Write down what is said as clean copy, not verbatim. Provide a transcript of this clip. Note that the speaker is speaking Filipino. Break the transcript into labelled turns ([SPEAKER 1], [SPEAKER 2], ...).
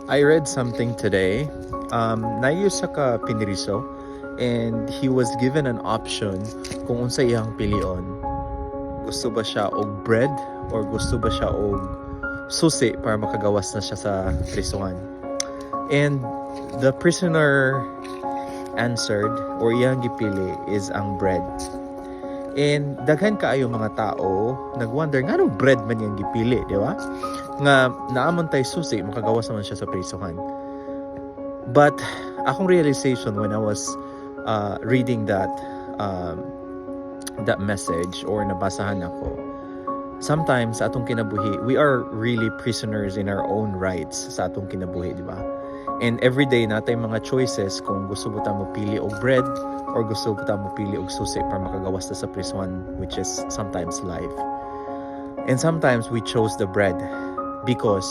[SPEAKER 1] I read something today. Nayo sa ka piniriso and he was given an option kung unsa iyang pilion. Gusto ba siya og bread or gusto ba siya og susi para makagawas na siya sa prisuhan. And the prisoner answered or iyang gipili is ang bread. And daghan kaayo mga tao nagwonder nganong bread man yang gipili, di ba? Nga naamon tay susi makagawas naman siya sa prisuhan. But akong realization when I was reading that message or nabasahan ako, sometimes sa atong kinabuhi we are really prisoners in our own rights sa atong kinabuhi, di ba? And everyday natay mga choices kung gusto mo ta mo pili og bread or gusto mo ta mo pili og susi para makagawas ta sa prison, which is sometimes life. And sometimes we chose the bread because